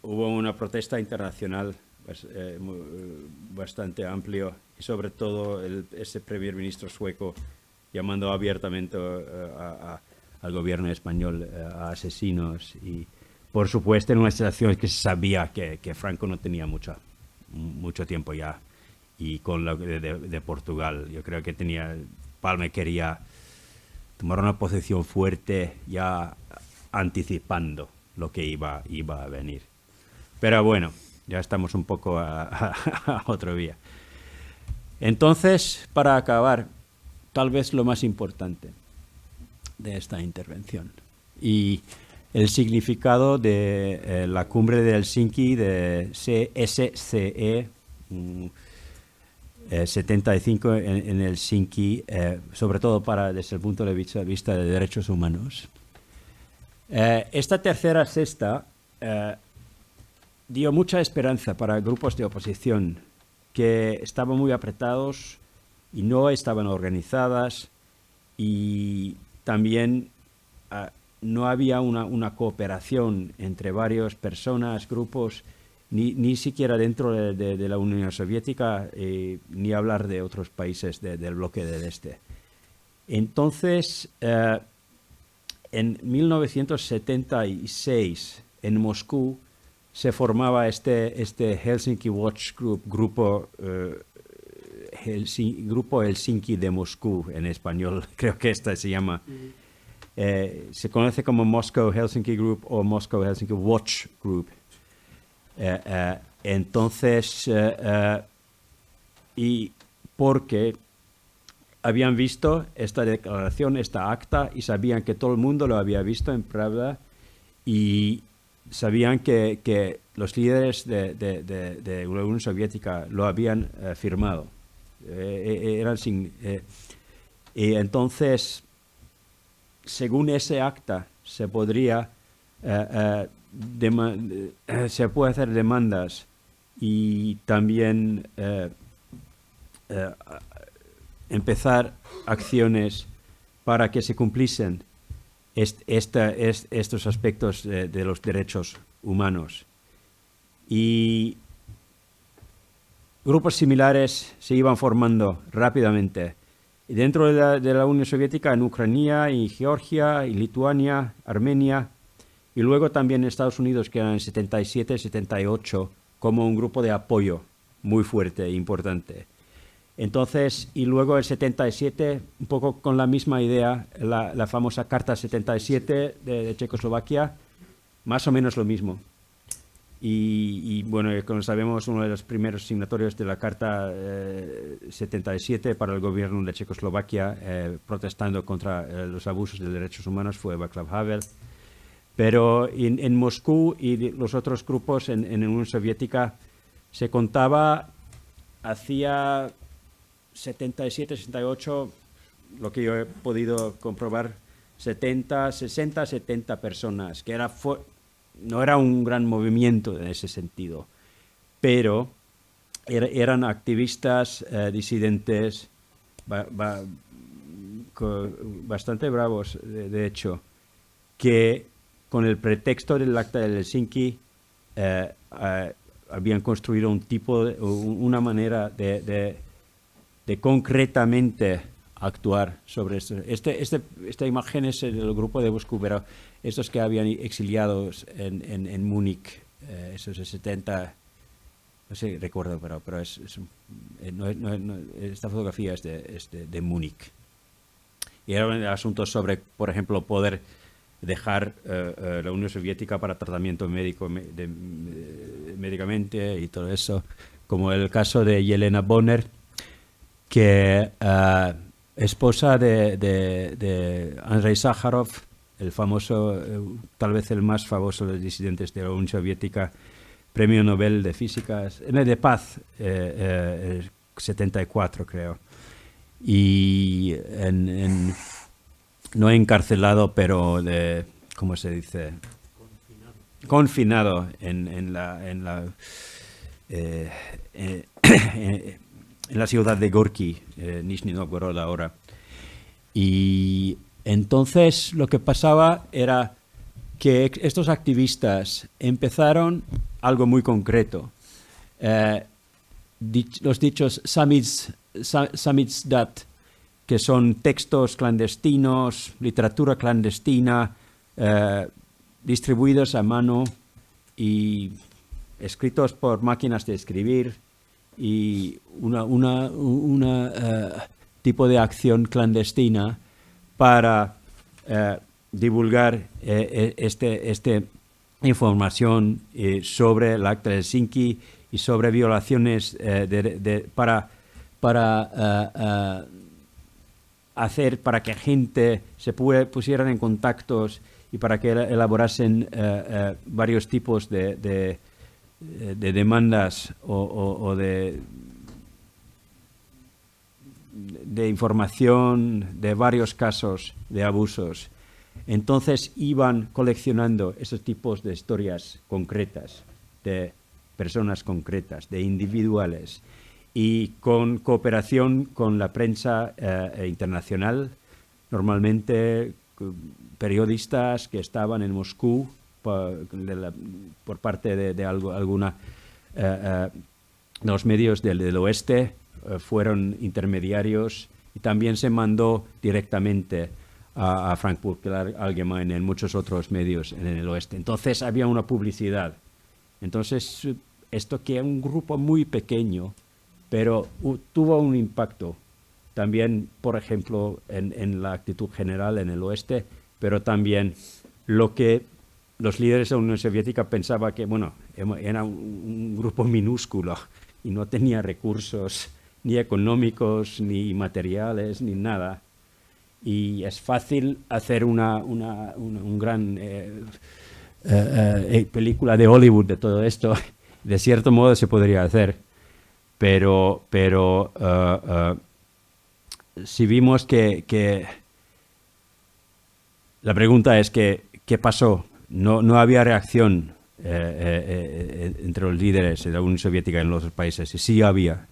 hubo una protesta internacional bastante amplio, y sobre todo ese primer ministro sueco llamando abiertamente al gobierno español a asesinos, y por supuesto en una situación que se sabía que Franco no tenía mucho tiempo ya, y con lo de Portugal yo creo que Palme quería tomar una posición fuerte ya anticipando lo que iba a venir. Pero bueno, ya estamos un poco a otro día. Entonces, para acabar, tal vez lo más importante de esta intervención y el significado de la cumbre de Helsinki de SCE 75 en Helsinki, sobre todo desde el punto de vista de derechos humanos. Esta tercera cesta dio mucha esperanza para grupos de oposición que estaban muy apretados y no estaban organizadas, y también no había una cooperación entre varias personas, grupos, ni siquiera dentro de la Unión Soviética, ni hablar de otros países del bloque del Este. Entonces, en 1976, en Moscú, se formaba este Helsinki Watch Group, grupo Helsinki de Moscú, en español, creo que se llama. Se conoce como Moscow Helsinki Group o Moscow Helsinki Watch Group. Entonces, y porque habían visto esta declaración, esta acta, y sabían que todo el mundo lo había visto en Pravda, y sabían que los líderes de la Unión Soviética lo habían firmado. Y entonces, según ese acta, se puede hacer demandas y también empezar acciones para que se cumpliesen estos aspectos de los derechos humanos. Y grupos similares se iban formando rápidamente. Y dentro de la Unión Soviética, en Ucrania, y Georgia, y Lituania, Armenia, y luego también en Estados Unidos, que eran en 77, 78, como un grupo de apoyo muy fuerte e importante. Entonces, y luego en 77, un poco con la misma idea, la famosa Carta 77 de Checoslovaquia, más o menos lo mismo. Y bueno, como sabemos, uno de los primeros signatorios de la Carta 77 para el gobierno de Checoslovaquia, protestando contra los abusos de derechos humanos, fue Václav Havel. Pero en Moscú y los otros grupos en la Unión Soviética se contaba hacia 77, 68, lo que yo he podido comprobar, 60, 70 personas, que no era un gran movimiento en ese sentido, pero eran activistas disidentes bastante bravos, de hecho, que con el pretexto del acta de Helsinki habían construido una manera de concretamente actuar sobre esto. Esta imagen es del grupo de Moscú, pero estos que habían exiliados en Múnich, esos de 70, no sé, recuerdo, pero esta fotografía es de Múnich, Y eran asuntos sobre, por ejemplo, poder dejar la Unión Soviética para tratamiento médico médicamente y todo eso, como el caso de Yelena Bonner, que esposa de Andrei Sájarov, el famoso, tal vez el más famoso de los disidentes de la Unión Soviética, premio Nobel de Física, de Paz, 74 creo. Y no encarcelado, pero ¿cómo se dice? Confinado en la ciudad de Gorky, Nizhny Novgorod ahora. Y entonces lo que pasaba era que estos activistas empezaron algo muy concreto. Los dichos samizdat, que son textos clandestinos, literatura clandestina, distribuidos a mano y escritos por máquinas de escribir, y una tipo de acción clandestina para divulgar esta información sobre el Acta de Helsinki y sobre violaciones para hacer para que gente se pusieran en contactos y para que elaborasen varios tipos de demandas o de información de varios casos de abusos. Entonces iban coleccionando esos tipos de historias concretas, de personas concretas, de individuales, y con cooperación con la prensa internacional, normalmente periodistas que estaban en Moscú por parte de alguna de los medios del oeste, fueron intermediarios, y también se mandó directamente a Frankfurter Allgemeine en muchos otros medios en el oeste. Entonces había una publicidad. Entonces esto, que era un grupo muy pequeño, pero tuvo un impacto también, por ejemplo, en la actitud general en el oeste, pero también lo que los líderes de la Unión Soviética pensaban que, bueno, era un grupo minúsculo y no tenía recursos ni económicos, ni materiales, ni nada. Y es fácil hacer un gran película de Hollywood de todo esto. De cierto modo se podría hacer, pero si vimos que la pregunta es que ¿qué pasó? No había reacción entre los líderes de la Unión Soviética en los países, y sí había.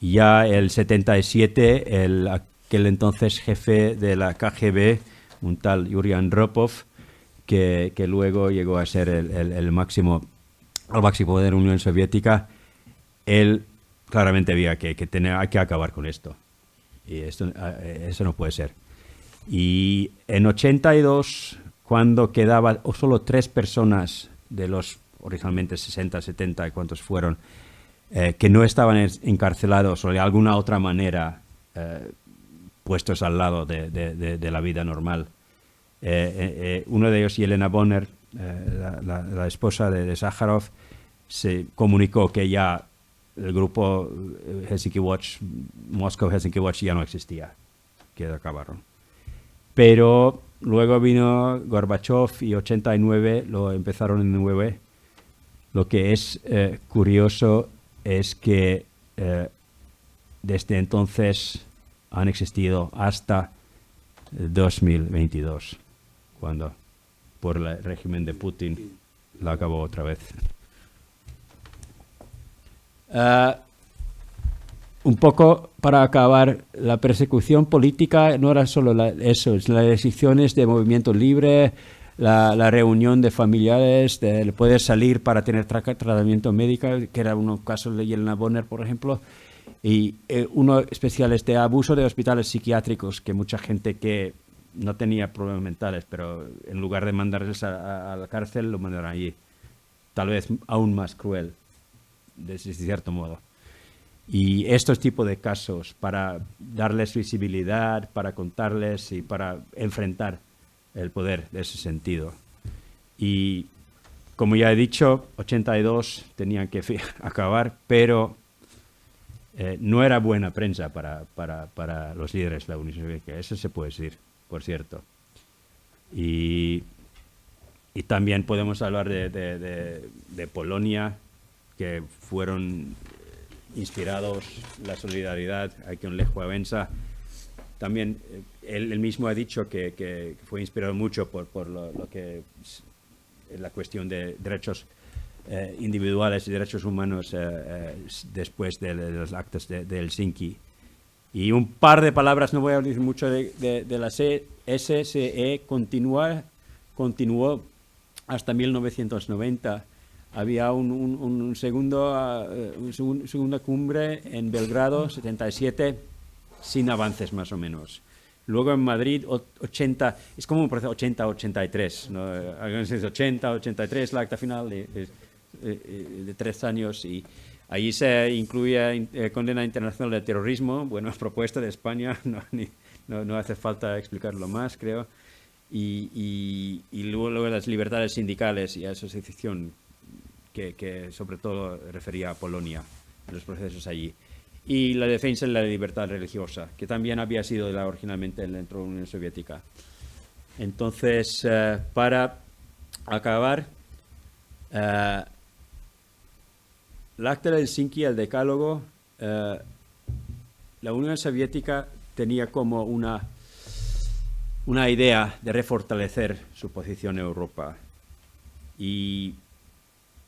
Ya el 77, aquel entonces jefe de la KGB, un tal Yuri Andropov, que luego llegó a ser el máximo poder de la Unión Soviética, él claramente veía que hay que acabar con esto. Y eso no puede ser. Y en 82, cuando quedaba solo 3 personas de los originalmente 60, 70, ¿cuántos fueron?, que no estaban encarcelados o de alguna otra manera puestos al lado de la vida normal. Uno de ellos, Yelena Bonner, la esposa de Sájarov, se comunicó que ya el grupo Helsinki Watch, Moscow Helsinki Watch, ya no existía, que acabaron. Pero luego vino Gorbachev y 89 lo empezaron de nuevo. Lo que es curioso es que desde entonces han existido hasta 2022, cuando por el régimen de Putin la acabó otra vez. Un poco para acabar, la persecución política no era solo eso, es las restricciones de movimiento libre, la reunión de familiares, de poder salir para tener tratamiento médico, que era uno caso de Yelena Bonner, por ejemplo, y uno especial es de abuso de hospitales psiquiátricos, que mucha gente que no tenía problemas mentales, pero en lugar de mandarles a la cárcel, lo mandaron allí. Tal vez aún más cruel, de cierto modo. Y estos tipos de casos, para darles visibilidad, para contarles y para enfrentar el poder de ese sentido. Y como ya he dicho, 82 tenían que acabar, pero no era buena prensa para los líderes de la Unión Soviética. Eso se puede decir, por cierto. Y también podemos hablar de Polonia, que fueron inspirados la solidaridad aquí en Lech Wałęsa. También él mismo ha dicho que fue inspirado mucho por lo que es la cuestión de derechos individuales y derechos humanos después de los actos de Helsinki. Y un par de palabras, no voy a decir mucho de la SSE, continuó hasta 1990. Había una segunda cumbre en Belgrado, 77, sin avances más o menos. Luego en Madrid, 80, es como un proceso 80-83, ¿no? 80-83, la acta final de 3 años, y ahí se incluía condena internacional de terrorismo, bueno, propuesta de España, no hace falta explicarlo más, creo, y luego las libertades sindicales y asociación, que sobre todo refería a Polonia, en los procesos allí. Y la defensa de la libertad religiosa, que también había sido originalmente dentro de la Unión Soviética. Entonces, para acabar, el acta de Helsinki, el decálogo, la Unión Soviética tenía como una idea de refortalecer su posición en Europa. Y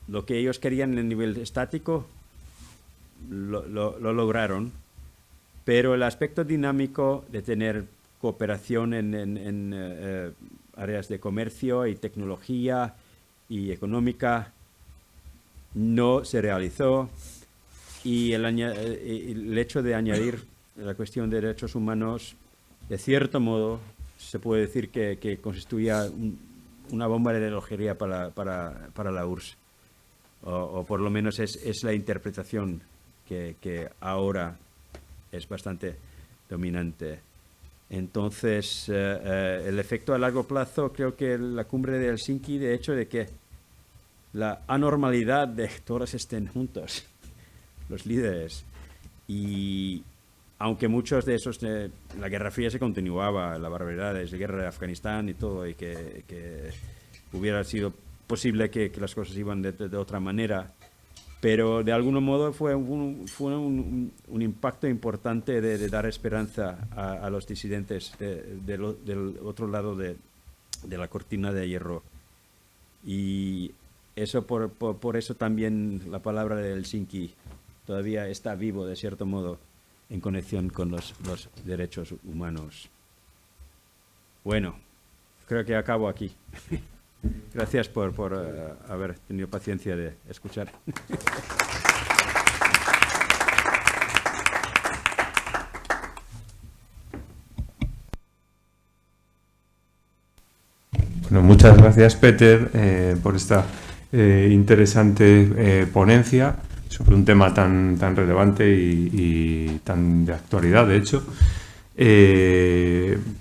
lo que ellos querían en el nivel estático lo lograron, pero el aspecto dinámico de tener cooperación en áreas de comercio y tecnología y económica no se realizó, y el hecho de añadir la cuestión de derechos humanos, de cierto modo, se puede decir que constituía una bomba de relojería para la URSS. O por lo menos es la interpretación que ahora es bastante dominante. Entonces, el efecto a largo plazo, creo que la cumbre de Helsinki, de hecho, de que la anormalidad de que todos estén juntos, los líderes, y aunque muchos de esos, la Guerra Fría se continuaba, la barbaridad de la guerra de Afganistán y todo, y que hubiera sido posible que las cosas iban de otra manera, pero de algún modo fue un impacto importante de dar esperanza a los disidentes del otro lado de la cortina de hierro. Y eso por eso también la palabra de Helsinki todavía está vivo, de cierto modo, en conexión con los derechos humanos. Bueno, creo que acabo aquí. Gracias por haber tenido paciencia de escuchar. Bueno, muchas gracias, Peter, por esta interesante ponencia sobre un tema tan relevante y tan de actualidad, de hecho.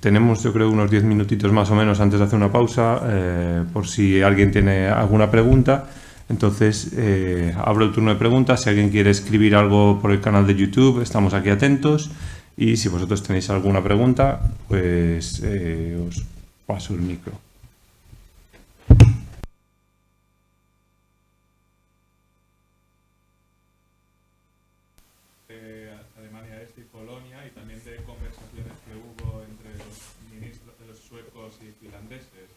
Tenemos, yo creo, unos 10 minutitos más o menos antes de hacer una pausa, por si alguien tiene alguna pregunta. Entonces, abro el turno de preguntas. Si alguien quiere escribir algo por el canal de YouTube, estamos aquí atentos. Y si vosotros tenéis alguna pregunta, pues os paso el micro. Alemania Este y Polonia, y también de conversaciones que hubo entre los ministros de los suecos y finlandeses.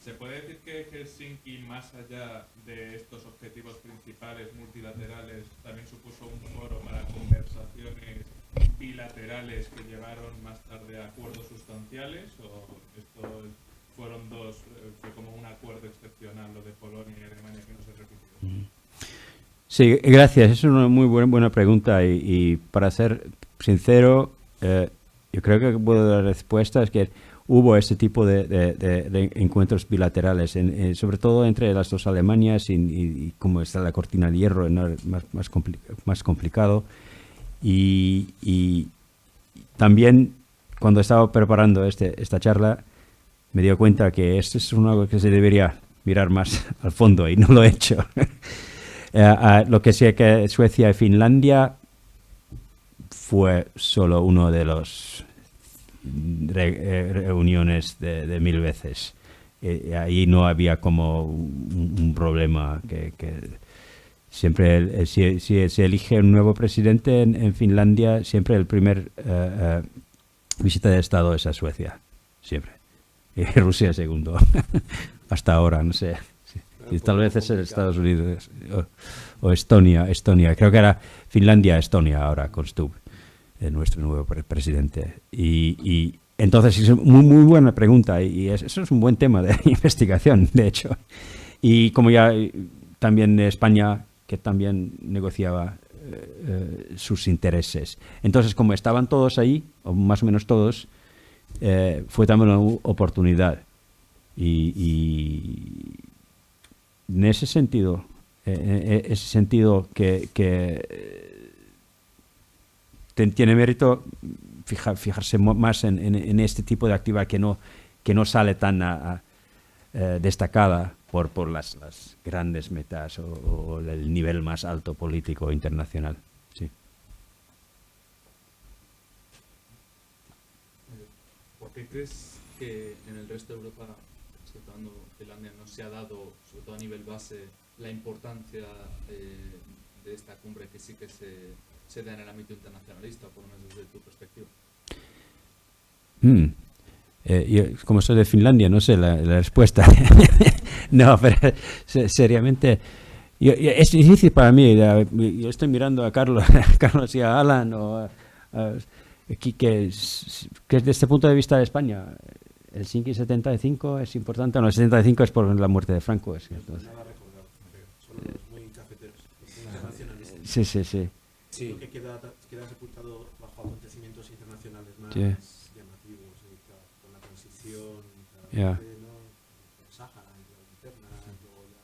¿Se puede decir que Helsinki, más allá de estos objetivos principales multilaterales, también supuso un foro para conversaciones bilaterales que llevaron más tarde a acuerdos sustanciales? ¿O esto fue como un acuerdo excepcional, lo de Polonia y Alemania, que no se repitió? Sí, gracias. Es una muy buena pregunta, y para ser sincero, yo creo que puedo dar respuesta es que hubo este tipo de encuentros bilaterales, sobre todo entre las dos Alemanias, y como está la cortina de hierro, ¿no? más complicado. Y también, cuando estaba preparando esta charla, me dio cuenta que esto es algo que se debería mirar más al fondo y no lo he hecho. Lo que sé que Suecia y Finlandia fue solo uno de los reuniones de 1000 veces. Ahí no había como un problema que siempre, si se elige un nuevo presidente en Finlandia, siempre el primer visita de Estado es a Suecia, siempre. Y Rusia segundo, hasta ahora, no sé. Y tal vez es Estados Unidos o Estonia. Creo que era Finlandia, Estonia ahora con Stubb, nuestro nuevo presidente. Y entonces es muy buena pregunta y eso es un buen tema de investigación, de hecho. Y como ya también España, que también negociaba sus intereses. Entonces, como estaban todos ahí, o más o menos todos, fue también una oportunidad. Y en ese sentido, que tiene mérito fijarse más en este tipo de actividad que no sale tan destacada por las grandes metas o el nivel más alto político internacional. Sí. ¿Por qué crees que en el resto de Europa, exceptuando Finlandia, no se ha dado, sobre todo a nivel base, la importancia de esta cumbre que sí que se da en el ámbito internacionalista, por lo menos desde tu perspectiva? Yo, como soy de Finlandia, no sé la respuesta. No, pero seriamente, es difícil para mí. Yo estoy mirando a Carlos y a Alan, que desde este punto de vista de España, el Helsinki 75 es importante. No, el 75 es por la muerte de Franco. Entonces, nada recordado, son los muy cafeteros, muy internacionalistas. Sí. Sí. Lo que queda sepultado bajo acontecimientos internacionales más llamativos, con la transición, Yeah. el Sáhara, la interna, luego la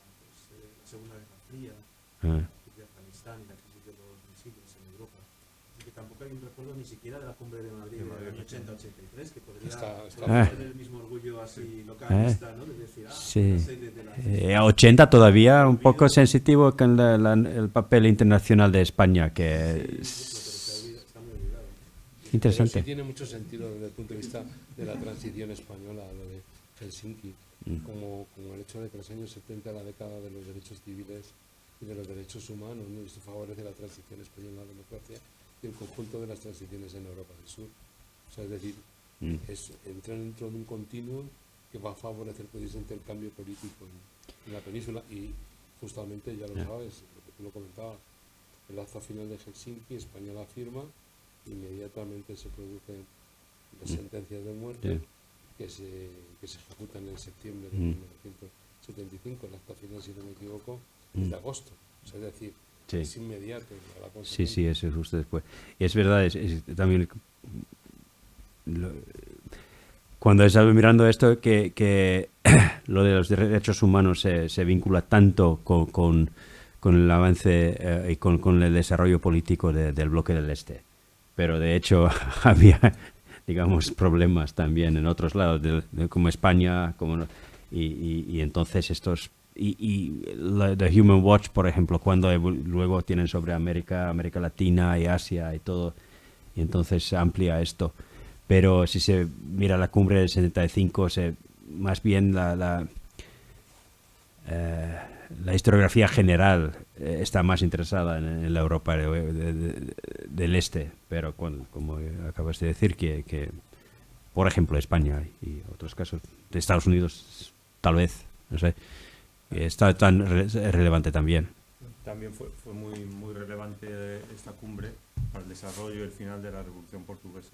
Segunda Guerra Fría, de Afganistán y la crisis de los misiles en Europa. Así que tampoco hay un recuerdo ni siquiera de la cumbre de Madrid del año 80-83, que podría tener el mismo orgullo así localista, ¿no? De decir, sí. de la 80 todavía un poco sensitivo con el papel internacional de España, que está muy olvidado. interesante. Pero sí tiene mucho sentido desde el punto de vista de la transición española, lo de Helsinki, como el hecho de que los años 70, la década de los derechos civiles y de los derechos humanos, ¿no? Y esto favorece la transición española a la democracia y el conjunto de las transiciones en Europa del Sur. O sea, es decir, entra dentro de un continuo que va a favorecer precisamente el cambio político en la península y justamente, ya lo sabes, lo que tú lo comentabas, el acta final de Helsinki, España la firma, inmediatamente se producen las sentencias de muerte que se ejecutan en septiembre de 1975. El acta final, si no me equivoco, es de agosto. O sea, es decir, es inmediato. Sí, eso es justo después. Y es verdad, también cuando he estado mirando esto, que lo de los derechos humanos se vincula tanto con el avance y con el desarrollo político del bloque del Este. Pero de hecho había, digamos, problemas también en otros lados, como España, y entonces estos... Y The Human Watch, por ejemplo, cuando luego tienen sobre América Latina y Asia y todo, y entonces se amplía esto. Pero si se mira la cumbre del 75, más bien la historiografía general está más interesada en la Europa del Este, pero como acabas de decir, que por ejemplo España y otros casos de Estados Unidos, tal vez, no sé, está tan relevante también. También fue muy relevante esta cumbre para el desarrollo y el final de la Revolución Portuguesa,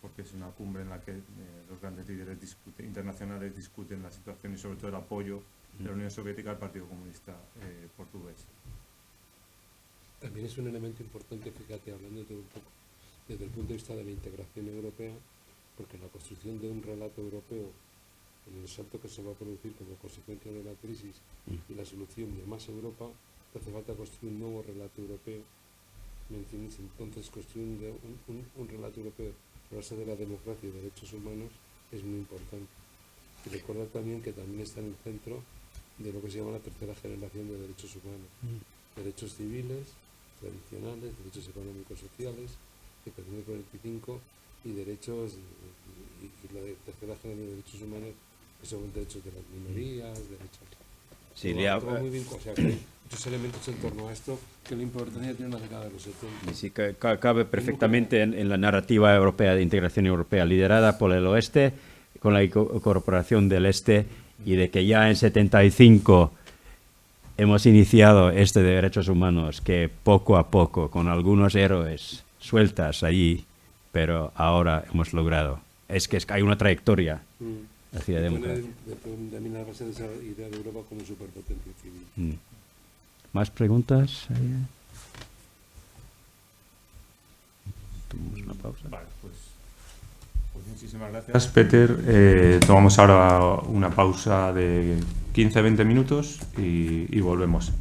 porque es una cumbre en la que los grandes líderes internacionales discuten la situación y sobre todo el apoyo de la Unión Soviética al Partido Comunista portugués. También es un elemento importante, fíjate, hablando de un poco desde el punto de vista de la integración europea, porque la construcción de un relato europeo en el salto que se va a producir como consecuencia de la crisis y la solución de más Europa, hace falta construir un nuevo relato europeo menciones, entonces construir un relato europeo a base de la democracia y derechos humanos es muy importante. Y recordar también que también está en el centro de lo que se llama la tercera generación de derechos humanos. Derechos civiles, tradicionales, derechos económicos sociales, de 1945, y derechos, y la tercera generación de derechos humanos, que son derechos de las minorías, derechos... Sí, todo muy bien, o sea, que hay muchos elementos en torno a esto que la importancia tiene en la década de los 70. Sí, cabe perfectamente en la narrativa europea de integración europea liderada por el oeste, con la incorporación del este, y de que ya en 75 hemos iniciado este de derechos humanos, que poco a poco, con algunos héroes sueltas allí, pero ahora hemos logrado. Es que hay una trayectoria hacia la democracia. También la base de esa idea de Europa como superpotencia civil. ¿Más preguntas? Tomamos una pausa. Vale, pues muchísimas gracias, Peter. Tomamos ahora una pausa de 15-20 minutos y volvemos.